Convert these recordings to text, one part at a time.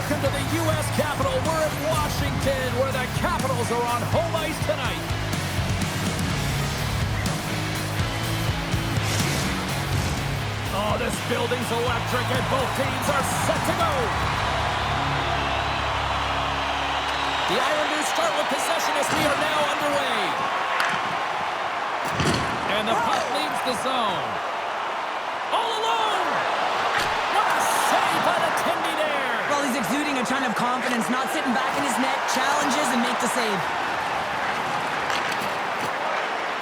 Welcome to the U.S. Capitol. We're in Washington, where the Capitals are on home ice tonight. Oh, this building's electric, and both teams are set to go. The Islanders start with possession as we are now underway. And the puck leaves the zone. All alone! What a save by the Tendy there! Well, he's exuding a ton of confidence, not sitting back in his net, challenges and makes the save.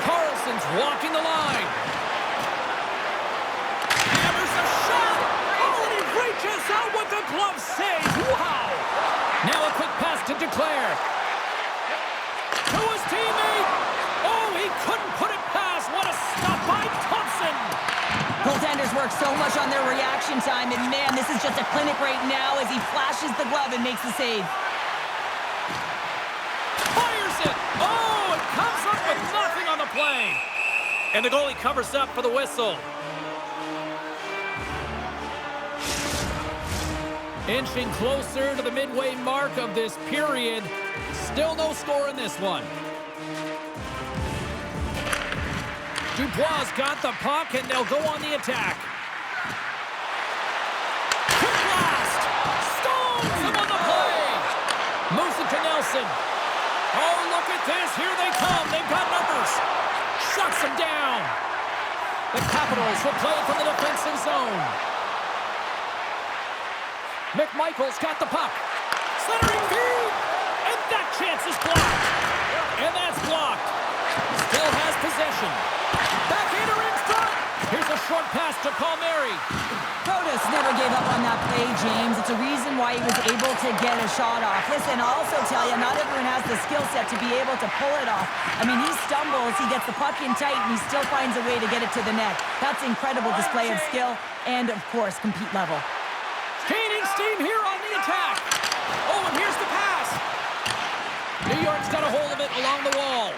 Carlson's walking the line. Hammers a shot! Oh, and he reaches out with the glove save! Wow! Now a quick pass to Declare. To his teammate! Oh, he couldn't put it past! What a stop by Thompson! Goaltenders work so much on their reaction time, and man, this is just a clinic right now as he flashes the glove and makes the save. Fires it! Oh, it comes up with nothing on the play. And the goalie covers up for the whistle. Inching closer to the midway mark of this period. Still no score in this one. Dubois got the puck, and they'll go on the attack. Quick blast! Stones him on the play! Moves it to Nelson. Oh, look at this. Here they come. They've got numbers. Shuts them down. The Capitals will play from the defensive zone. McMichael's got the puck. Centering feed! And that chance is blocked. And that's blocked. Still has possession. Backhander in front. Here's a short pass to Palmieri. Protas never gave up on that play, James. It's a reason why he was able to get a shot off. Listen, I'll also tell you, not everyone has the skill set to be able to pull it off. I mean, he stumbles, he gets the puck in tight, and he still finds a way to get it to the net. That's incredible display of skill and, of course, compete level. Gaining steam here on the attack. Oh, and here's the pass. New York's got a hold of it along the wall.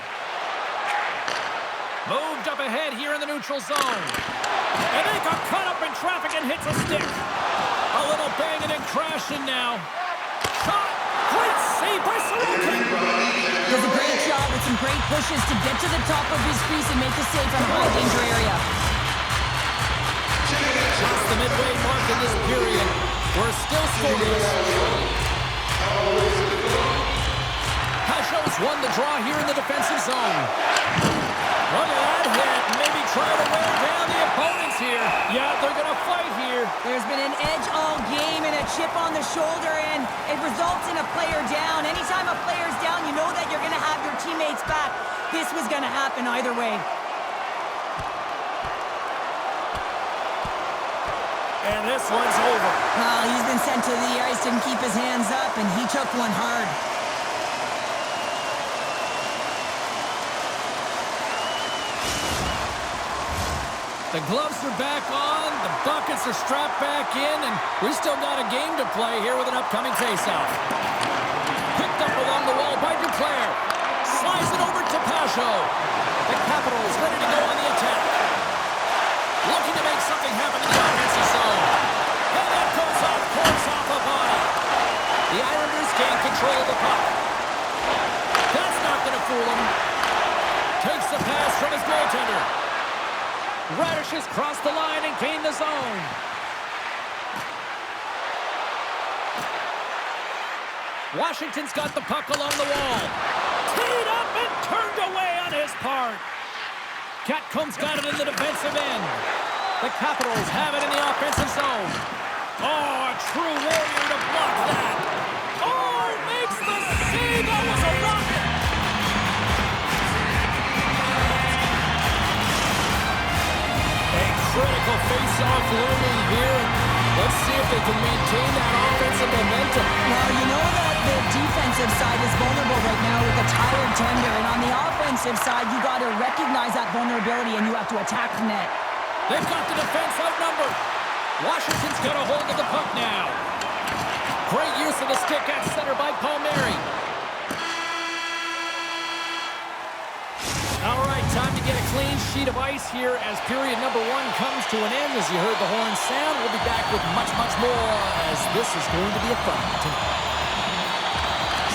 Moved up ahead here in the neutral zone. And they got caught up in traffic and hits a stick. A little banging and crashing now. Shot. Great save by Sorokin. Does a great job with some great pushes to get to the top of his crease and make the save from a high danger area. Past the midway mark in this period. We're still scoreless. Pashos won the draw here in the defensive zone. Look at that hit. Maybe try to wear down the opponents here. Yeah, they're going to fight here. There's been an edge all game and a chip on the shoulder, and it results in a player down. Anytime a player's down, you know that you're going to have your teammates back. This was going to happen either way. And this one's over. Well, he's been sent to the ice, didn't keep his hands up, and he took one hard. The gloves are back on, the buckets are strapped back in, and we still got a game to play here with an upcoming faceoff. Picked up along the wall by Duclair. Slides it over to Pasho. The Capitals ready to go on the attack. Looking to make something happen in the offensive zone. And that goes off, course off a body. The Islanders gain control of the puck. That's not going to fool him. Takes the pass from his goaltender. Radishes crossed the line and gained the zone. Washington's got the puck along the wall. Teed up and turned away on his part. Catcomb's got it in the defensive end. The Capitals have it in the offensive zone. Oh, a true warrior to block that. Oh, makes the save. That was a rocket. A critical face-off looming here. Let's see if they can maintain that offensive momentum. Well, you know that the defensive side is vulnerable right now with a tired tender, and on the offensive side, you got to recognize that vulnerability and you have to attack the net. They've got the defense outnumbered. Washington's got a hold of the puck now. Great use of the stick at center by Palmieri. All right, Time to get a clean sheet of ice here as period number 1 comes to an end. As you heard the horn sound, we'll be back with much, much more as this is going to be a fun one tonight.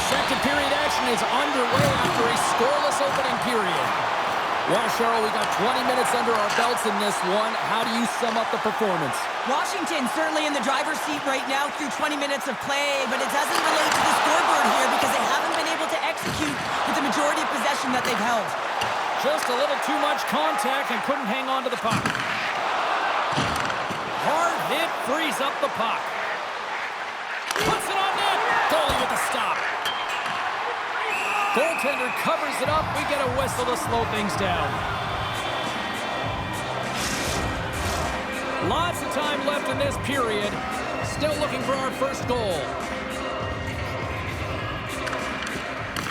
Second period action is underway after a scoreless opening period. Well, Cheryl, we got 20 minutes under our belts in this one. How do you sum up the performance? Washington certainly in the driver's seat right now through 20 minutes of play, but it doesn't relate to the scoreboard here because they haven't been able to execute with the majority of possession that they've held. Just a little too much contact and couldn't hang on to the puck. Hard hit frees up the puck. Puts it on net. Goalie with the stop. Goaltender covers it up. We get a whistle to slow things down. Lots of time left in this period. Still looking for our first goal.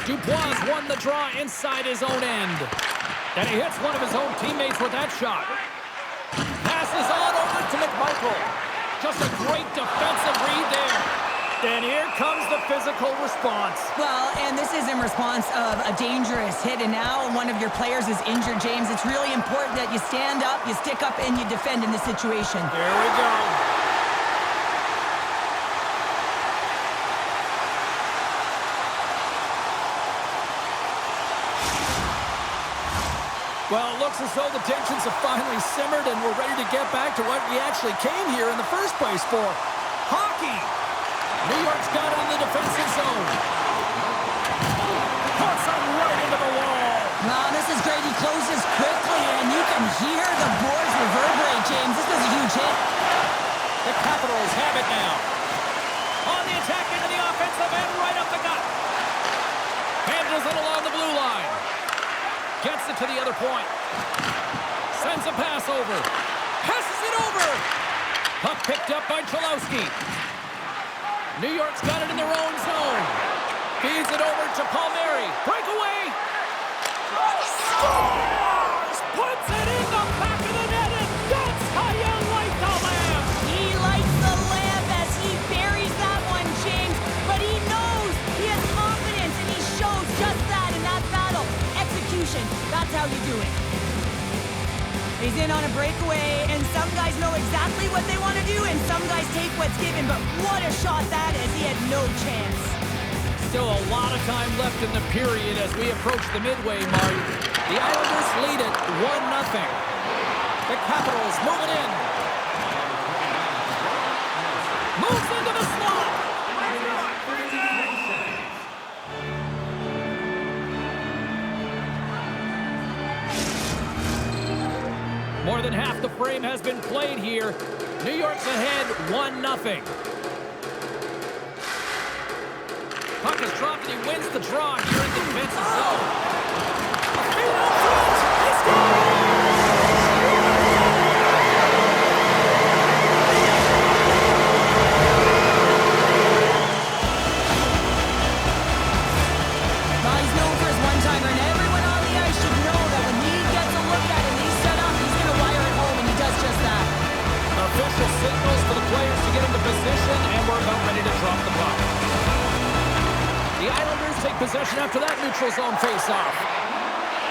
Dubois won the draw inside his own end. And he hits one of his own teammates with that shot. Passes on over to McMichael. Just a great defensive read there. And here comes the physical response. Well, and this is in response of a dangerous hit, and now one of your players is injured, James. It's really important that you stand up, you stick up, and you defend in this situation. There we go. Well, it looks as though the tensions have finally simmered, and we're ready to get back to what we actually came here in the first place for. Hockey! New York's got it in the defensive zone. Puts it right into the wall. Wow, this is great. He closes quickly, and you can hear the boards reverberate, James. This was a huge hit. The Capitals have it now. On the attack into the offensive end, right up the gut. Handles it along the blue line. Gets it to the other point. Sends a pass over. Passes it over. Puck picked up by Cholowski. New York's got it in their own zone. Feeds it over to Palmieri. Breakaway. Scores! Puts it in the back of the net, and that's how you light the lamp. He lights the lamp as he buries that one, James. But he knows he has confidence, and he shows just that in that battle. Execution. That's how you do it. He's in on a breakaway, and some guys know exactly what they want to do, and some guys take what's given, but what a shot that is. He had no chance. Still a lot of time left in the period as we approach the midway mark. The Islanders lead it 1-0. The Capitals move it in. Moves into the slot. More than half the frame has been played here. New York's ahead 1-0. Puck is dropped and he wins the draw here in the defensive zone. He he's known for his one-timer, and everyone on the ice should know that when he gets a look at it and he's set up, he's going to wire it home, and he does just that. Official signals for the players to get into position, and we're about ready to drop the puck. The Islanders take possession after that neutral zone face-off.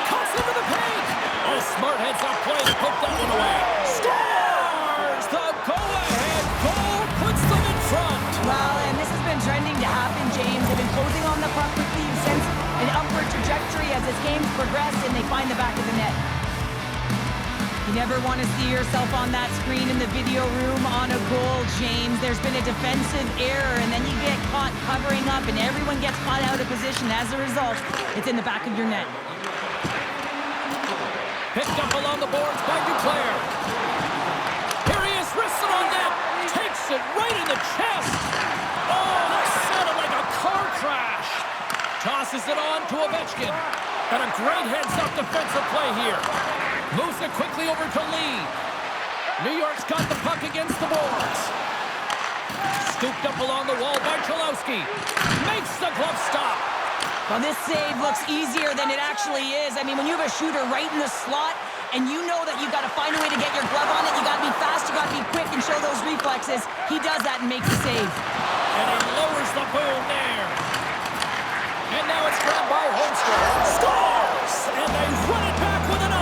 Cuts into the paint. Oh, smart heads-up play to poke that one away. Scores! The go-ahead goal puts them in front. Well, and this has been trending to happen, James. They've been closing on the puck quickly since an upward trajectory as this game's progressed, and they find the back of the net. You never want to see yourself on that screen in the video room on a goal, James. There's been a defensive error, and then you get caught covering up, and everyone gets caught out of position. As a result, it's in the back of your net. Picked up along the boards by Duclair. Here he is, wrists it on net. Takes it right in the chest. Oh, that sounded like a car crash. Tosses it on to Ovechkin. And a great heads-up defensive play here. Moves it quickly over to Lee. New York's got the puck against the boards. Scooped up along the wall by Cholowski. Makes the glove stop. Well, this save looks easier than it actually is. I mean, when you have a shooter right in the slot, and you know that you've got to find a way to get your glove on it, you got to be fast, you got to be quick, and show those reflexes. He does that and makes the save. And he lowers the boom there. And now it's grabbed by Holmstrom. Scores! And they run it back with another.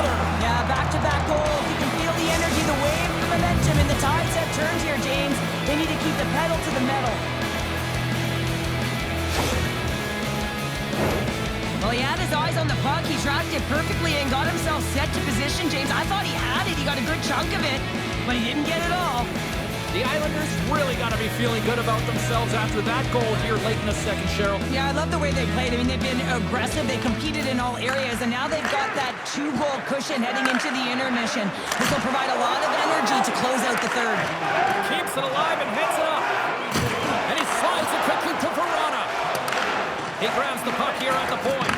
Well, he had his eyes on the puck. He tracked it perfectly and got himself set to position, James. I thought he had it. He got a good chunk of it, but he didn't get it all. The Islanders really got to be feeling good about themselves after that goal here late in the second, Cheryl. Yeah, I love the way they played. I mean, they've been aggressive. They competed in all areas, and now they've got that 2-goal cushion heading into the intermission. This will provide a lot of energy to close out the third. Keeps it alive and heads it up. And he slides it quickly to Verona. He grabs the puck here at the point.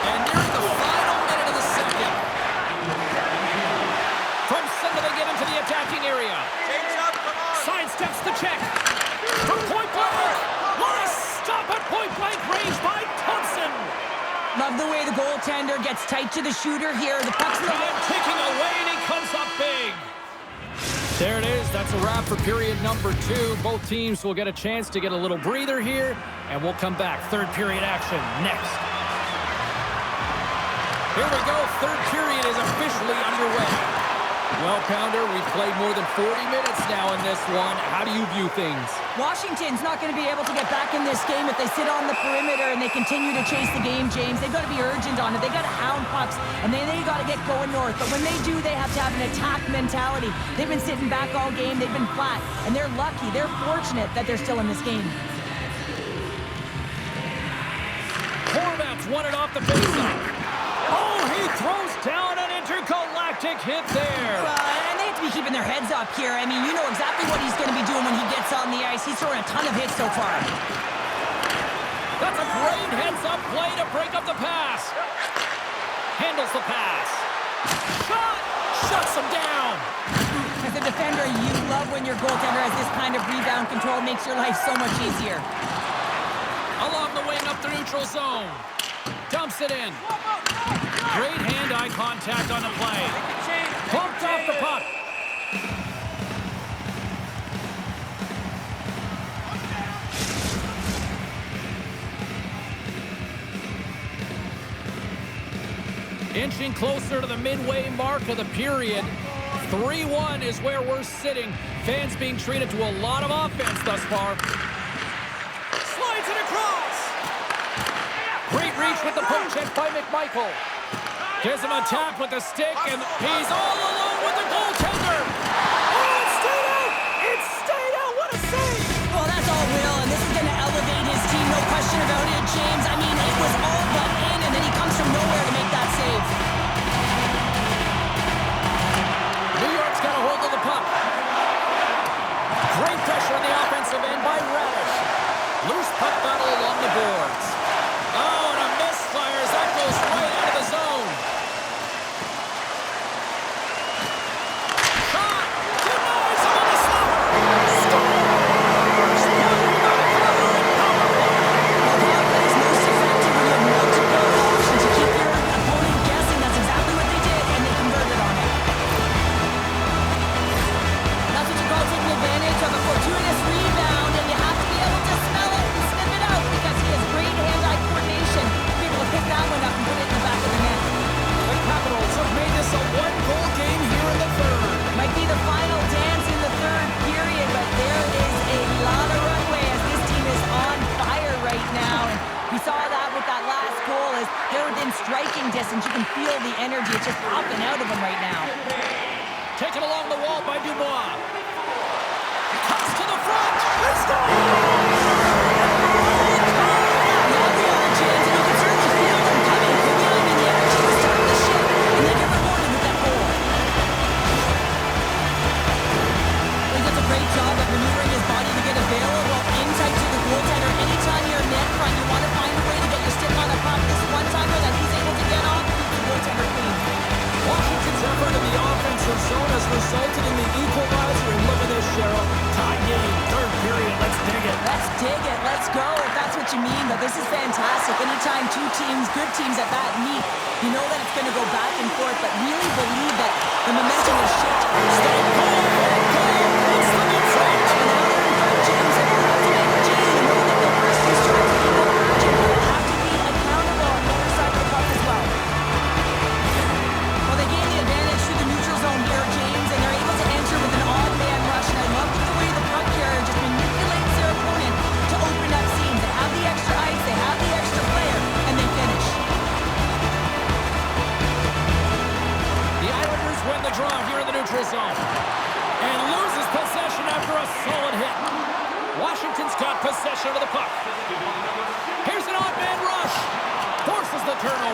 And nearing the final minute of the second. From center they get into the attacking area. Sidesteps the check. From point blank. What a stop at point blank range by Thompson. Love the way the goaltender gets tight to the shooter here. The puck's in the Time ticking away and he comes up big. There it is. That's a wrap for period number 2. Both teams will get a chance to get a little breather here, and we'll come back. Third period action next. Here we go. Third period is officially underway. Well, Pounder, we've played more than 40 minutes now in this one. How do you view things? Washington's not going to be able to get back in this game if they sit on the perimeter and they continue to chase the game, James. They've got to be urgent on it. They've got to hound pucks, and then they got to get going north. But when they do, they have to have an attack mentality. They've been sitting back all game. They've been flat, and they're lucky. They're fortunate that they're still in this game. Horvat's won it off the faceoff. Oh, he throws down an intergalactic hit there. And they have to be keeping their heads up here. I mean, you know exactly what he's going to be doing when he gets on the ice. He's throwing a ton of hits so far. That's a great heads-up play to break up the pass. Handles the pass. Shot! Shuts him down. As a defender, you love when your goaltender has this kind of rebound control. Makes your life so much easier. Along the wing up the neutral zone. Dumps it in. Great hand-eye contact on the play. Bumped off the puck. Inching closer to the midway mark of the period. 3-1 is where we're sitting. Fans being treated to a lot of offense thus far. Slides it across. Great reach with the poke check by McMichael. Gives him a tap with the stick, and he's all alone with the goaltender. Oh, it stayed out! It stayed out! What a save! Well, that's all Will, and this is going to elevate his team, no question about it, James. I mean, it was all but in, and then he comes from nowhere to make that save. New York's got a hold of the puck. Great pressure on the offensive end by Radish. Loose puck battle along the boards. Oh, and a misfire as that goes right out of the zone. Shot! Denies him on the slapper! Scores! Well, that is most effective when you have multiple options to keep your opponent guessing. That's exactly what they did, and they converted on it. That's what you call taking advantage of a fortuitous rebound, and you have to be able to smell it and sniff it out because he has great hand-eye coordination to be able to pick that one up and put it in the back of the net. The Capitals have made this a one-goal game here in the third. Might be the final dance in the third period, but there is a lot of runway as this team is on fire right now. And we saw that with that last goal as they're within striking distance. You can feel the energy. It's just popping out of them right now. Taken along the wall by Dubois. Cuts to the front. Let's go! Now they are, James, and you can certainly feel them coming. Feeling the energy to start the ship, and they get rewarded with that goal. He does a great job of maneuvering his body to get available in tight to the goaltender. Anytime you're net front, you want to find a way to get your stick on the puck. This one-timer that he's able to get on keeps the goaltender clean. Washington's effort in the offensive zone has resulted in the equalizer. And look at this, Cheryl. Tie game, third period. Let's dig it. Let's dig it. Let's go, if that's what you mean. But this is fantastic. Anytime two teams, good teams at that, meet, you know that it's going to go back and forth, but really believe that the momentum will shift. Stay cool. It's the new front. And now they're in front, James, and they have to make a change. You know that the first two strikes are more urgent, but they have to be accountable on the other side of the puck as well. Well, they gain the advantage through the neutral zone here, James, and they're able to enter with an odd man rush. And I love the way the puck carrier just manipulates their opponent to open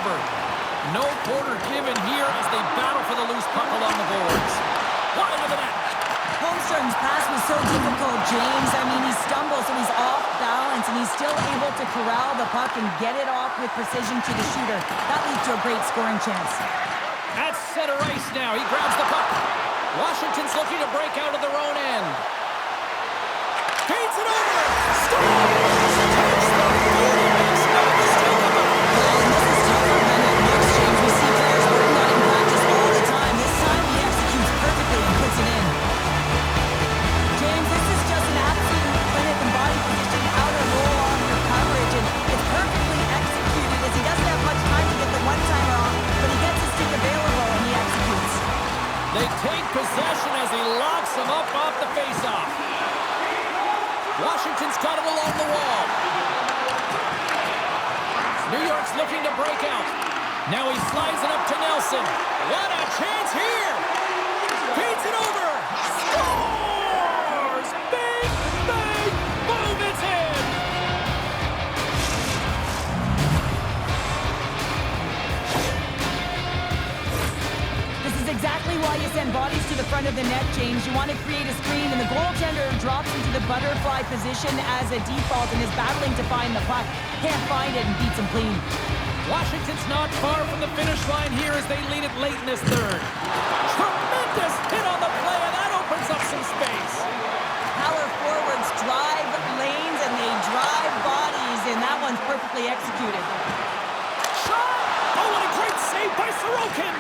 over. No quarter given here as they battle for the loose puck along the boards. Wide of the net. Holmstrom's pass was so difficult, James. I mean, he stumbles, so he's off balance, and he's still able to corral the puck and get it off with precision to the shooter. That leads to a great scoring chance. At center ice now. He grabs the puck. Washington's looking to break out of their own end. Feeds it over. Scores! Takes the lead and makes no mistake about it. Well, and this is tougher than it looks, James. We see players working on it in practice all the time. This time he executes perfectly and puts it in. James, this is just an absolute clinic and body position out of roll off your coverage, and it's perfectly executed as he doesn't have much time to get the one-timer off, but he gets his stick available and he executes. They take possession as he locks him up off the faceoff. Washington's got it along the wall. New York's looking to break out. Now he slides it up to Nelson. What a chance here! Feeds it over. Scores! Big, big, boom, it's in! This is exactly why you send bodies to the front of the net, James. You want to create a screen, and the goaltender drops into the butterfly position as a default and is battling to find the puck. Can't find it and beats him clean. Washington's not far from the finish line here as they lead it late in this third. Tremendous hit on the play, and that opens up some space. Power forwards drive lanes and they drive bodies, and that one's perfectly executed. Shot! Oh, what a great save by Sorokin!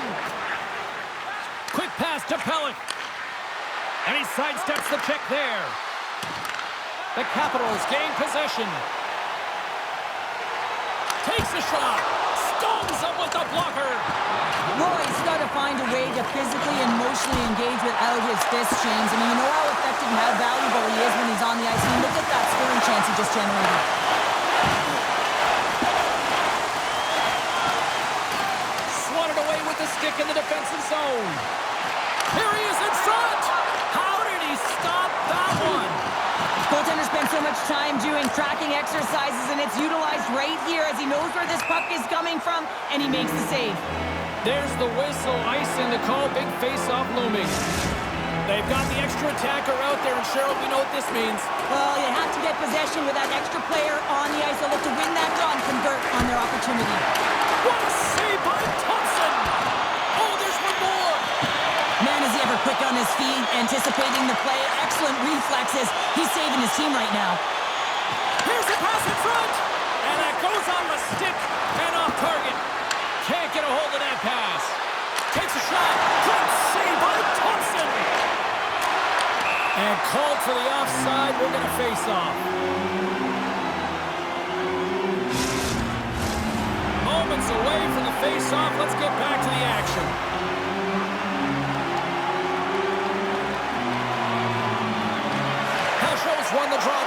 Quick pass to Pellick. And he sidesteps the check there. The Capitals gain possession. Takes a shot. Stones him with the blocker. Roy's got to find a way to physically and emotionally engage without his fists, James. I mean, you know how effective and how valuable he is when he's on the ice. I mean, look at that scoring chance he just generated. Swatted away with the stick in the defensive zone. Here he is in front. How did he stop that one? Goaltender spends so much time doing tracking exercises, and it's utilized right here as he knows where this puck is coming from, and he makes the save. There's the whistle, icing the call, big face-off looming. They've got the extra attacker out there, and Cheryl, we know what this means. Well, you have to get possession with that extra player on the ice. They'll look to win that draw and convert on their opportunity. What a save by Thompson! Oh, there's one more! Man, is he ever quick on his feet, anticipating the play. Excellent reflexes. He's saving his team right now. Here's the pass in front! And that goes on the stick and off target. Can't get a hold of that pass. Takes a shot. Great save by Thompson! And called for the offside. We're going to face off. Moments away from the face-off. Let's get back to the action. Heschel's won the draw